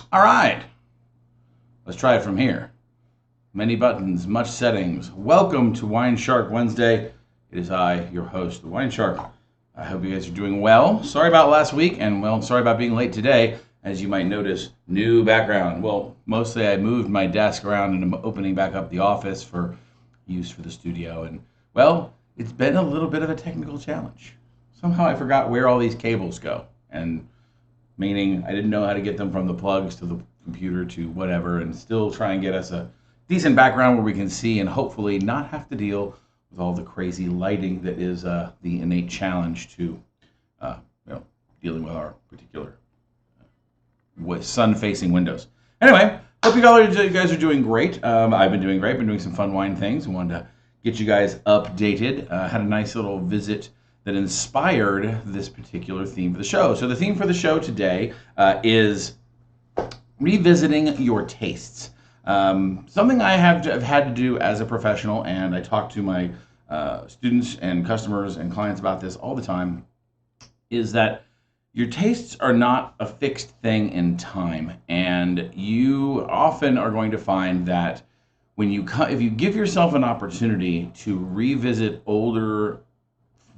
All right, let's try it from here. Many buttons, much settings. Welcome to WineShark Wednesday. It is I, your host, the WineShark. I hope you guys are doing well. Sorry about last week, and sorry about being late today. As you might notice, new background. Well, mostly I moved my desk around and I'm opening back up the office for use for the studio. And, it's been a little bit of a technical challenge. Somehow I forgot where all these cables go. And meaning I didn't know how to get them from the plugs to the computer to whatever, and still try and get us a decent background where we can see and hopefully not have to deal with all the crazy lighting that is the innate challenge to dealing with our particular with sun-facing windows. Anyway, hope you guys are doing great. I've been doing great. Been doing some fun wine things. I wanted to get you guys updated. Had a nice little visit that inspired this particular theme for the show. So the theme for the show today is revisiting your tastes. Something I have had to do as a professional, and I talk to my students and customers and clients about this all the time, is that your tastes are not a fixed thing in time, and you often are going to find that if you give yourself an opportunity to revisit older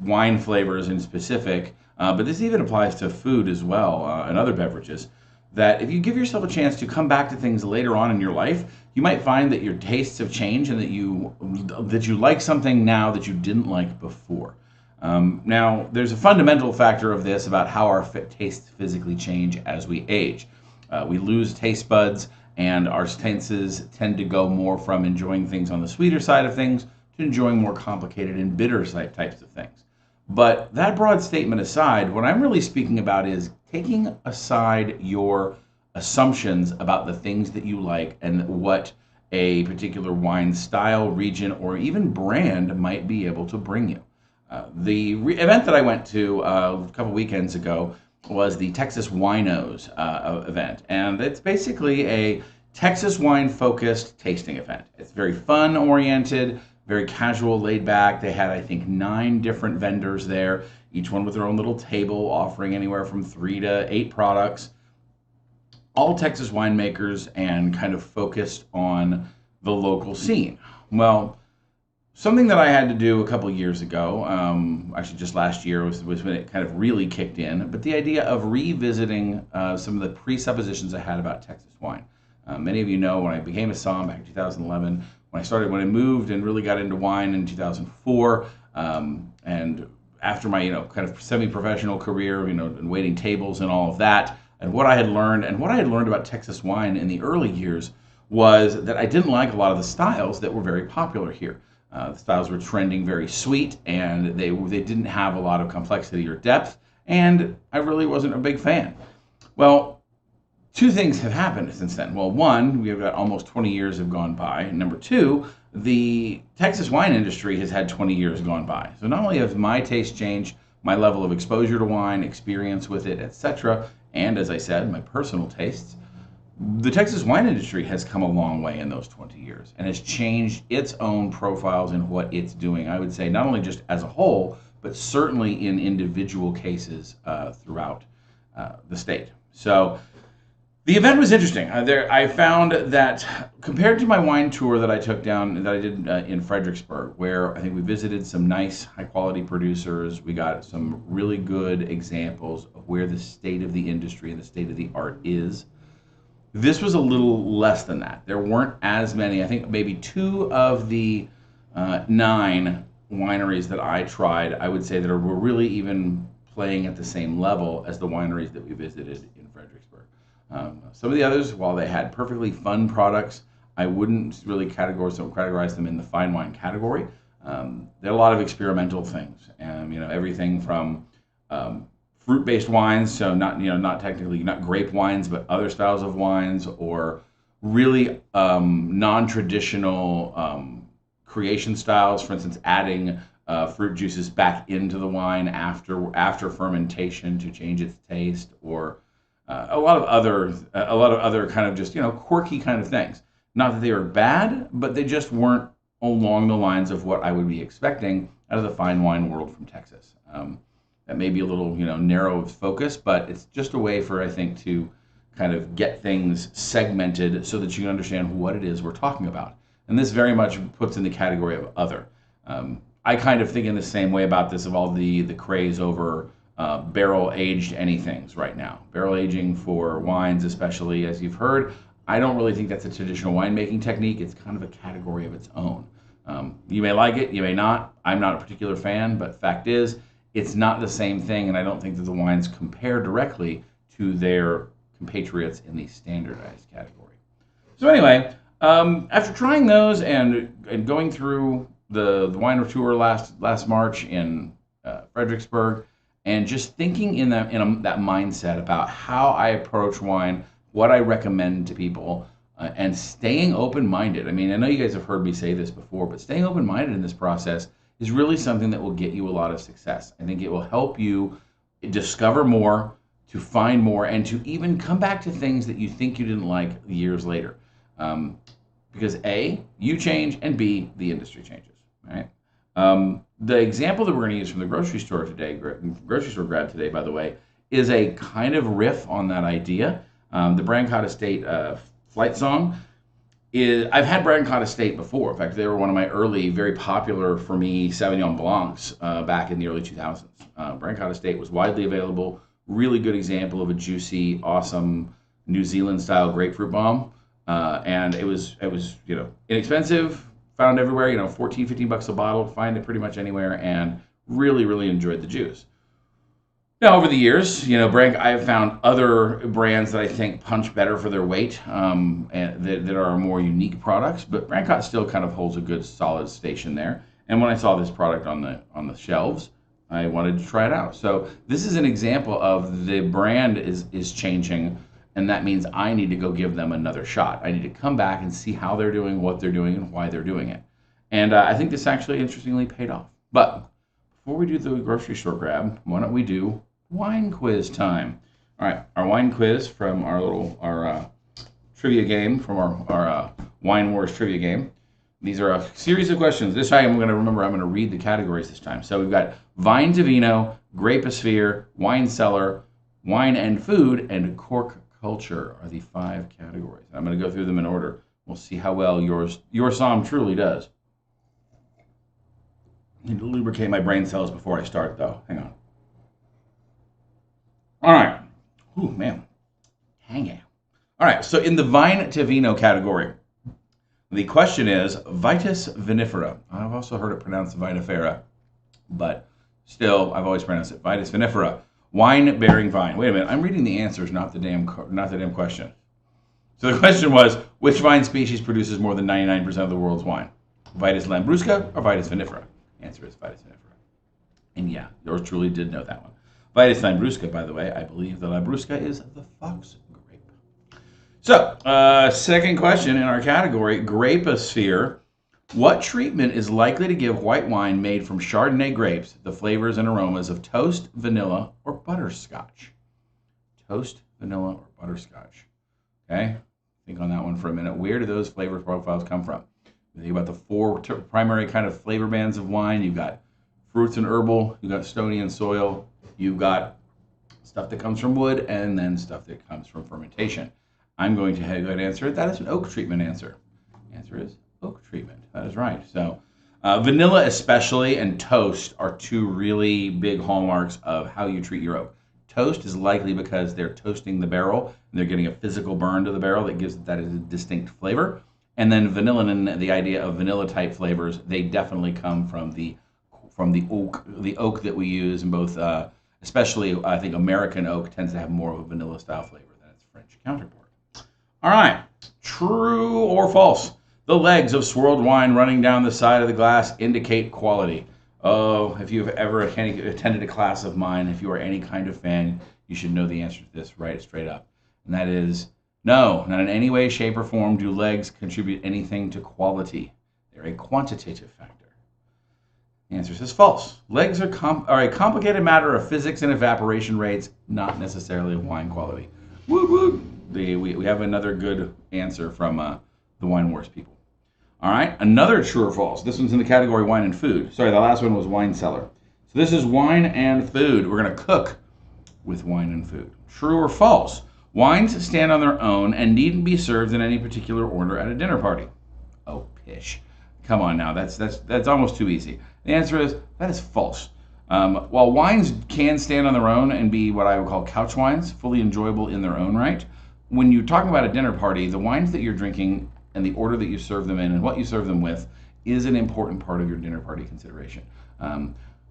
wine flavors in specific, but this even applies to food as well, and other beverages, that if you give yourself a chance to come back to things later on in your life, you might find that your tastes have changed and that you like something now that you didn't like before. Now, there's a fundamental factor of this about how our tastes physically change as we age. We lose taste buds, and our senses tend to go more from enjoying things on the sweeter side of things to enjoying more complicated and bitter types of things. But that broad statement aside, what I'm really speaking about is taking aside your assumptions about the things that you like and what a particular wine style, region, or even brand might be able to bring you. The event that I went to a couple weekends ago was the Texas Winos event, and it's basically a Texas wine-focused tasting event. It's very fun-oriented, very casual, laid back. They had, I think, 9 different vendors there, each one with their own little table, offering anywhere from 3 to 8 products. All Texas winemakers and kind of focused on the local scene. Well, something that I had to do a couple years ago, actually just last year, was when it kind of really kicked in, but the idea of revisiting some of the presuppositions I had about Texas wine. Many of you know when I became a somm back in 2011, when I moved and really got into wine in 2004, and after my kind of semi-professional career, and waiting tables and all of that, and what I had learned about Texas wine in the early years was that I didn't like a lot of the styles that were very popular here. The styles were trending very sweet, and they didn't have a lot of complexity or depth, and I really wasn't a big fan. Well, 2 things have happened since then. Well, one, we've got almost 20 years have gone by. And number 2, the Texas wine industry has had 20 years gone by. So not only has my taste changed, my level of exposure to wine, experience with it, etc., and as I said, my personal tastes, the Texas wine industry has come a long way in those 20 years and has changed its own profiles in what it's doing. I would say not only just as a whole, but certainly in individual cases throughout the state. So the event was interesting. I found that compared to my wine tour that I did in Fredericksburg, where I think we visited some nice, high-quality producers, we got some really good examples of where the state of the industry and the state of the art is. This was a little less than that. There weren't as many. I think maybe 2 of the 9 wineries that I tried, I would say that were really even playing at the same level as the wineries that we visited in Fredericksburg. Some of the others, while they had perfectly fun products, I wouldn't really categorize them in the fine wine category. They had a lot of experimental things, and everything from fruit-based wines, so not technically not grape wines, but other styles of wines, or really non-traditional creation styles. For instance, adding fruit juices back into the wine after fermentation to change its taste, or a lot of other kind of just quirky kind of things. Not that they were bad, but they just weren't along the lines of what I would be expecting out of the fine wine world from Texas. That may be a little narrow of focus, but it's just a way for, I think, to kind of get things segmented so that you can understand what it is we're talking about. And this very much puts in the category of other. I kind of think in the same way about this of all the craze over barrel aged anythings right now. Barrel aging for wines, especially, as you've heard, I don't really think that's a traditional winemaking technique. It's kind of a category of its own. You may like it, you may not. I'm not a particular fan, but fact is, it's not the same thing, and I don't think that the wines compare directly to their compatriots in the standardized category. So anyway, after trying those and going through the wine tour last March in Fredericksburg, and just thinking in that mindset about how I approach wine, what I recommend to people, and staying open-minded. I mean, I know you guys have heard me say this before, but staying open-minded in this process is really something that will get you a lot of success. I think it will help you discover more, to find more, and to even come back to things that you think you didn't like years later. Because A, you change, and B, the industry changes, right? The example that we're going to use from the grocery store today, grocery store grab today, by the way, is a kind of riff on that idea. The Brancott Estate flight song I've had Brancott Estate before. In fact, they were one of my early, very popular for me Sauvignon Blancs back in the early 2000s. Brancott Estate was widely available. Really good example of a juicy, awesome New Zealand-style grapefruit bomb, and it was inexpensive, found everywhere. 14, 15 bucks a bottle, find it pretty much anywhere, and really enjoyed the juice. Now, over the years, I've found other brands that I think punch better for their weight, and that are more unique products. But Brancott still kind of holds a good, solid station there. And when I saw this product on the shelves, I wanted to try it out. So this is an example of the brand is changing, and that means I need to go give them another shot. I need to come back and see how they're doing, what they're doing, and why they're doing it. And I think this actually interestingly paid off. But before we do the grocery store grab, why don't we do wine quiz time? All right, our wine quiz from our trivia game, from our Wine Wars trivia game. These are a series of questions. This time I'm going to read the categories this time. So we've got Vine to Vino, Grapeosphere, Wine Cellar, Wine and Food, and Cork Culture are the 5 categories. I'm going to go through them in order. We'll see how well your Somm truly does. I need to lubricate my brain cells before I start, though. Hang on. All right. Ooh, man. Hang it. All right. So in the Vine to Vino category, the question is Vitis vinifera. I've also heard it pronounced vinifera, but still, I've always pronounced it Vitis vinifera. Wine-bearing vine. Wait a minute. I'm reading the answers, not the damn question. So the question was, which vine species produces more than 99% of the world's wine? Vitis lambrusca or Vitis vinifera? The answer is Vitis vinifera. And yeah, yours truly did know that one. Vitis lambrusca, by the way, I believe the lambrusca is the fox grape. So, second question in our category, Grapeosphere. What treatment is likely to give white wine made from Chardonnay grapes the flavors and aromas of toast, vanilla, or butterscotch? Toast, vanilla, or butterscotch. Okay, think on that one for a minute. Where do those flavor profiles come from? You think about the 4 primary kind of flavor bands of wine. You've got fruits and herbal, you've got stony and soil, you've got stuff that comes from wood, and then stuff that comes from fermentation. I'm going to go ahead and answer it. That is an oak treatment answer. The answer is oak treatment. That is right. So vanilla especially and toast are 2 really big hallmarks of how you treat your oak. Toast is likely because they're toasting the barrel and they're getting a physical burn to the barrel that gives that a distinct flavor. And then vanilla and the idea of vanilla type flavors, they definitely come from the oak that we use in both, especially I think American oak tends to have more of a vanilla style flavor than its French counterpart. All right, true or false? The legs of swirled wine running down the side of the glass indicate quality. Oh, if you've ever attended a class of mine, if you are any kind of fan, you should know the answer to this right straight up. And that is no, not in any way, shape, or form do legs contribute anything to quality. They're a quantitative factor. The answer is false. Legs are a complicated matter of physics and evaporation rates, not necessarily of wine quality. Woot woot. We have another good answer from the Wine Wars people. All right, another true or false. This one's in the category wine and food. Sorry, the last one was wine cellar. So this is wine and food. We're going to cook with wine and food. True or false? Wines stand on their own and needn't be served in any particular order at a dinner party. Oh, pish. Come on now, that's almost too easy. The answer is that is false. While wines can stand on their own and be what I would call couch wines, fully enjoyable in their own right, when you're talking about a dinner party, the wines that you're drinking and the order that you serve them in and what you serve them with is an important part of your dinner party consideration.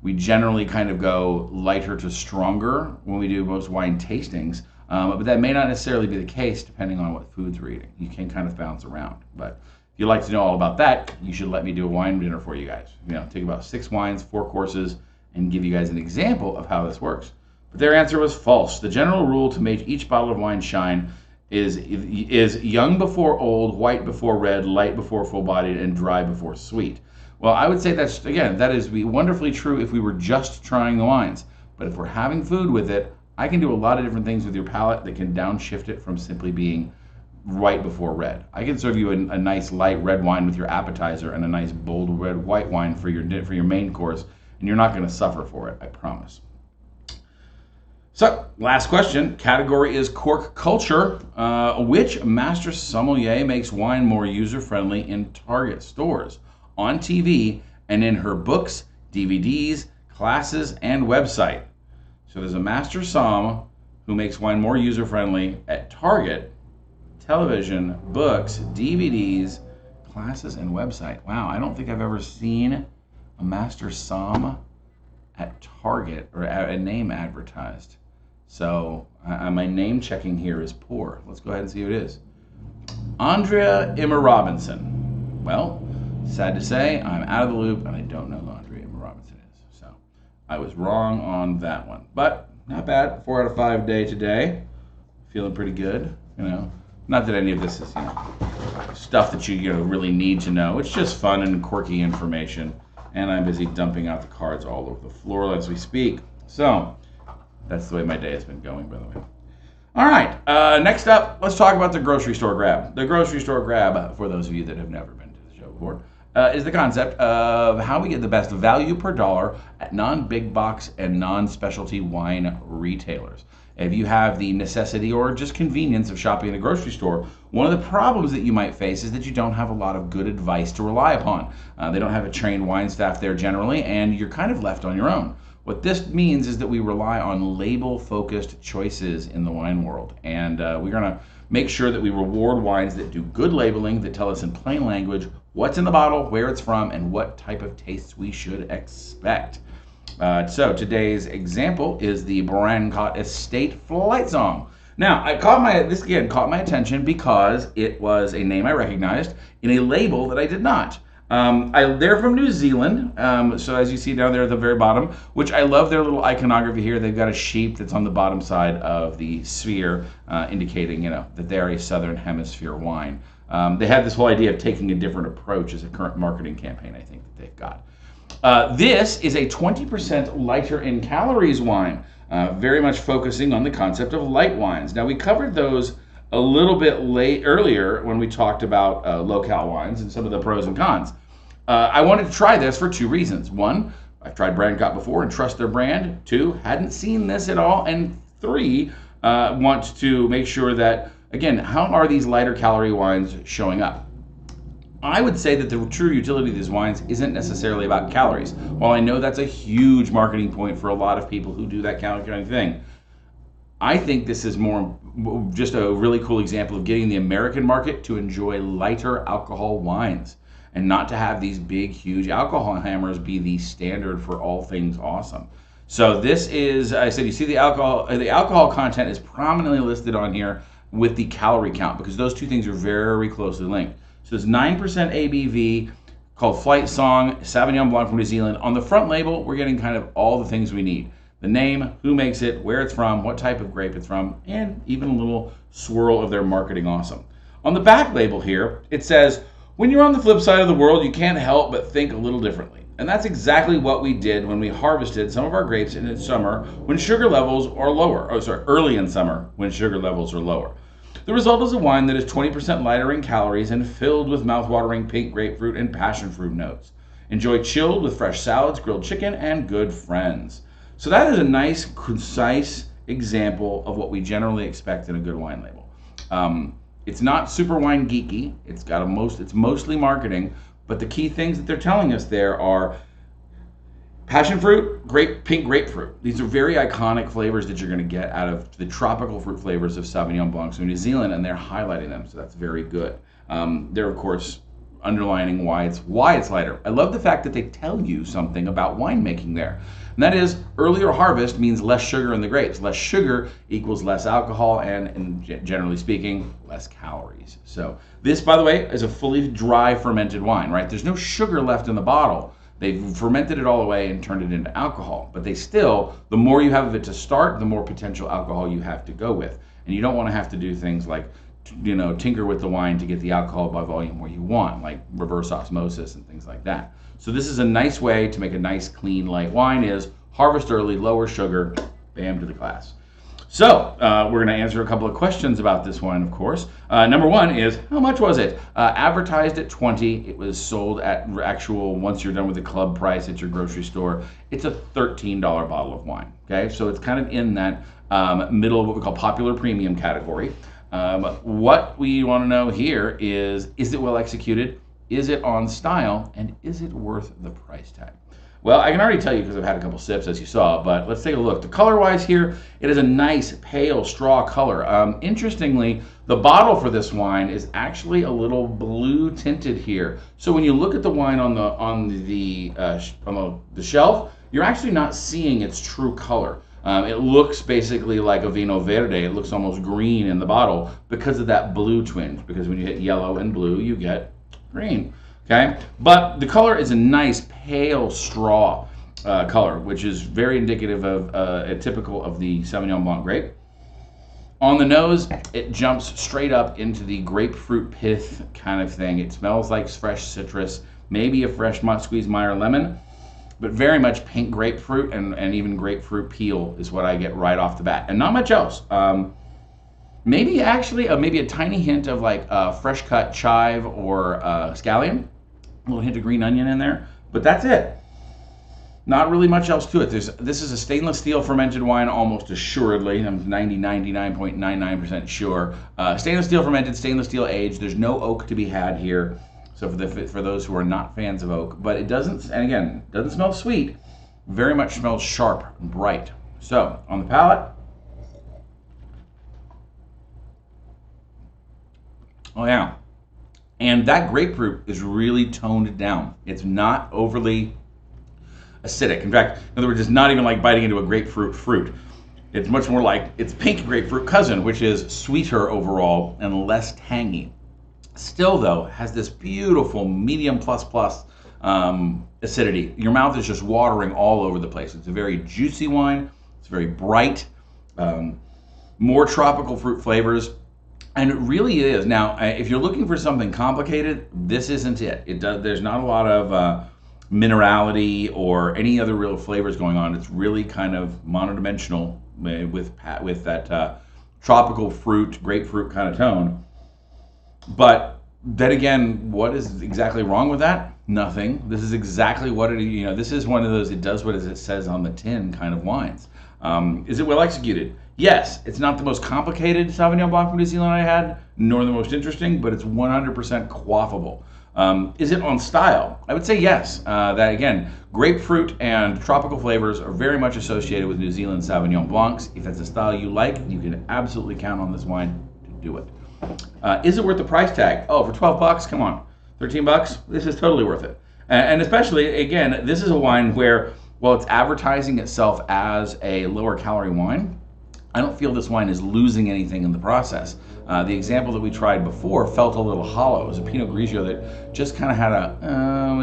We generally kind of go lighter to stronger when we do most wine tastings, but that may not necessarily be the case depending on what foods we're eating. You can kind of bounce around. But if you'd like to know all about that, you should let me do a wine dinner for you guys. Take about 6 wines, 4 courses, and give you guys an example of how this works. But their answer was false. The general rule to make each bottle of wine shine is young before old, white before red, light before full-bodied, and dry before sweet. Well, I would say that is wonderfully true if we were just trying the wines. But if we're having food with it, I can do a lot of different things with your palate that can downshift it from simply being white before red. I can serve you a nice light red wine with your appetizer and a nice bold red white wine for your main course, and you're not going to suffer for it, I promise. So, last question. Category is cork culture. Which master sommelier makes wine more user-friendly in Target stores, on TV, and in her books, DVDs, classes, and website? So there's a master somm who makes wine more user-friendly at Target, television, books, DVDs, classes, and website. Wow, I don't think I've ever seen a master somm at Target or a name advertised. So my name checking here is poor. Let's go ahead and see who it is. Andrea Emma Robinson. Well, sad to say, I'm out of the loop and I don't know who Andrea Emma Robinson is. So I was wrong on that one. But not bad. 4 out of 5 day today. Feeling pretty good. Not that any of this is stuff that you really need to know. It's just fun and quirky information. And I'm busy dumping out the cards all over the floor as we speak. So that's the way my day has been going, by the way. All right, next up, let's talk about the grocery store grab. The grocery store grab, for those of you that have never been to the show before, is the concept of how we get the best value per dollar at non-big box and non-specialty wine retailers. If you have the necessity or just convenience of shopping in a grocery store, one of the problems that you might face is that you don't have a lot of good advice to rely upon. They don't have a trained wine staff there generally, and you're kind of left on your own. What this means is that we rely on label-focused choices in the wine world, and we're going to make sure that we reward wines that do good labeling, that tell us in plain language what's in the bottle, where it's from, and what type of tastes we should expect. So today's example is the Brancott Estate Flight Song. Now, this again caught my attention because it was a name I recognized in a label that I did not. They're from New Zealand, so as you see down there at the very bottom, which I love their little iconography here. They've got a sheep that's on the bottom side of the sphere, indicating that they're a Southern Hemisphere wine. They have this whole idea of taking a different approach as a current marketing campaign, I think, that they've got. This is a 20% lighter in calories wine, very much focusing on the concept of light wines. Now, we covered those a little bit earlier when we talked about low-cal wines and some of the pros and cons. I wanted to try this for 2 reasons. 1, I've tried Brancott before and trust their brand. 2, hadn't seen this at all. And 3, want to make sure that, again, how are these lighter calorie wines showing up? I would say that the true utility of these wines isn't necessarily about calories. While I know that's a huge marketing point for a lot of people who do that kind of thing, I think this is more just a really cool example of getting the American market to enjoy lighter alcohol wines and not to have these big, huge alcohol hammers be the standard for all things awesome. So this is, I said, you see the alcohol content is prominently listed on here with the calorie count because those 2 things are very closely linked. So there's 9% ABV called Flight Song, Sauvignon Blanc from New Zealand. On the front label, we're getting kind of all the things we need. The name, who makes it, where it's from, what type of grape it's from, and even a little swirl of their marketing awesome. On the back label here, it says, when you're on the flip side of the world, you can't help but think a little differently. And that's exactly what we did when we harvested some of our grapes in the summer when sugar levels are lower. Early in summer when sugar levels are lower. The result is a wine that is 20% lighter in calories and filled with mouth-watering pink grapefruit and passion fruit notes. Enjoy chilled with fresh salads, grilled chicken, and good friends. So that is a nice, concise example of what we generally expect in a good wine label. It's not super wine geeky. It's mostly marketing, but the key things that they're telling us there are passion fruit, pink grapefruit. These are very iconic flavors that you're going to get out of the tropical fruit flavors of Sauvignon Blancs in New Zealand, and they're highlighting them, so that's very good. They're, of course, underlining why it's lighter. I love the fact that they tell you something about winemaking there. And that is, earlier harvest means less sugar in the grapes. Less sugar equals less alcohol and generally speaking, less calories. So this, by the way, is a fully dry fermented wine, right? There's no sugar left in the bottle. They've fermented it all away and turned it into alcohol. But the more you have of it to start, the more potential alcohol you have to go with. And you don't want to have to do things like, tinker with the wine to get the alcohol by volume where you want, like reverse osmosis and things like that. So this is a nice way to make a nice, clean, light wine is harvest early, lower sugar, bam, to the glass. So we're going to answer a couple of questions about this wine, of course. Number one is, how much was it? Advertised at $20. It was sold at actual, once you're done with the club price at your grocery store, it's a $13 bottle of wine. Okay, so it's kind of in that middle of what we call popular premium category. What we want to know here is it well executed? Is it on style? And is it worth the price tag? Well, I can already tell you because I've had a couple sips, as you saw, but let's take a look. The color-wise here, it is a nice pale straw color. Interestingly, the bottle for this wine is actually a little blue tinted here. So when you look at the wine on the shelf, you're actually not seeing its true color. It looks basically like a Vino Verde. It looks almost green in the bottle because of that blue twinge. Because when you hit yellow and blue, you get green. Okay, but the color is a nice pale straw color, which is very indicative of typical of the Sauvignon Blanc grape. On the nose, it jumps straight up into the grapefruit pith kind of thing. It smells like fresh citrus, maybe a fresh squeezed Meyer lemon, but very much pink grapefruit and even grapefruit peel is what I get right off the bat, and not much else. Maybe a tiny hint of like fresh cut chive or scallion. A little hint of green onion in there, but that's it. Not really much else to it. This is a stainless steel fermented wine, almost assuredly. I'm 99.99% sure. Stainless steel fermented, stainless steel aged. There's no oak to be had here. So for those who are not fans of oak, but it doesn't smell sweet. Very much smells sharp and bright. So on the palate, oh yeah. And that grapefruit is really toned down. It's not overly acidic. In fact, in other words, it's not even like biting into a grapefruit fruit. It's much more like its pink grapefruit cousin, which is sweeter overall and less tangy. Still, though, has this beautiful medium plus acidity. Your mouth is just watering all over the place. It's a very juicy wine. It's very bright. More tropical fruit flavors. And it really is. Now, if you're looking for something complicated, this isn't it. There's not a lot of minerality or any other real flavors going on. It's really kind of monodimensional with that tropical fruit, grapefruit kind of tone. But then again, what is exactly wrong with that? Nothing. This is exactly what it. This is one of those. It does what it says on the tin kind of wines. Is it well executed? Yes, it's not the most complicated Sauvignon Blanc from New Zealand I had, nor the most interesting, but it's 100% quaffable. Is it on style? I would say yes. That again, grapefruit and tropical flavors are very much associated with New Zealand Sauvignon Blancs. If that's a style you like, you can absolutely count on this wine to do it. Is it worth the price tag? Oh, for 12 bucks, come on. 13 bucks, this is totally worth it. And especially, again, this is a wine where, while it's advertising itself as a lower calorie wine, I don't feel this wine is losing anything in the process. The example that we tried before felt a little hollow. It was a Pinot Grigio that just kind of had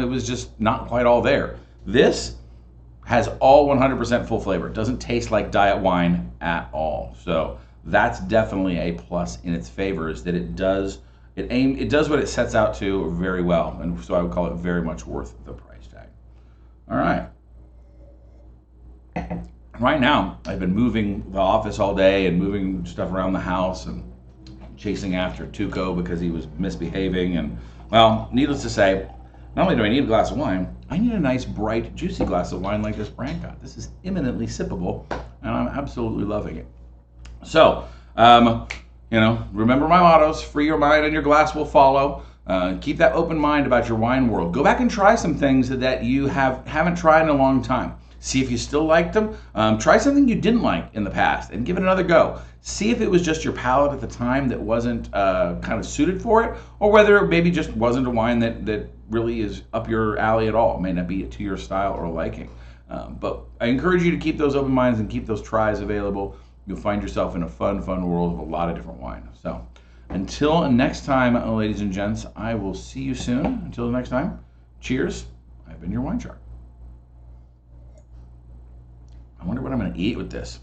it was just not quite all there. This has all 100% full flavor. It doesn't taste like diet wine at all. So that's definitely a plus in its favor, is that it does what it sets out to very well. And so I would call it very much worth the price tag. All right. Right now, I've been moving the office all day and moving stuff around the house and chasing after Tuco because he was misbehaving. And, well, needless to say, not only do I need a glass of wine, I need a nice, bright, juicy glass of wine like this Brancott. This is eminently sippable, and I'm absolutely loving it. So, remember my mottos: free your mind and your glass will follow. Keep that open mind about your wine world. Go back and try some things that you haven't tried in a long time. See if you still like them. Try something you didn't like in the past and give it another go. See if it was just your palate at the time that wasn't kind of suited for it, or whether it maybe just wasn't a wine that really is up your alley at all. It may not be to your style or liking. But I encourage you to keep those open minds and keep those tries available. You'll find yourself in a fun world of a lot of different wine. So until next time, ladies and gents, I will see you soon. Until next time, cheers. I've been your wine shark. I wonder what I'm going to eat with this.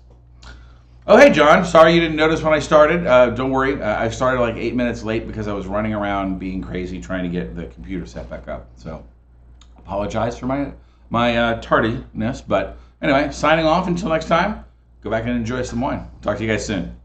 Oh, hey, John. Sorry you didn't notice when I started. Don't worry. I started like 8 minutes late because I was running around being crazy trying to get the computer set back up. So apologize for my tardiness. But anyway, signing off until next time. Go back and enjoy some wine. Talk to you guys soon.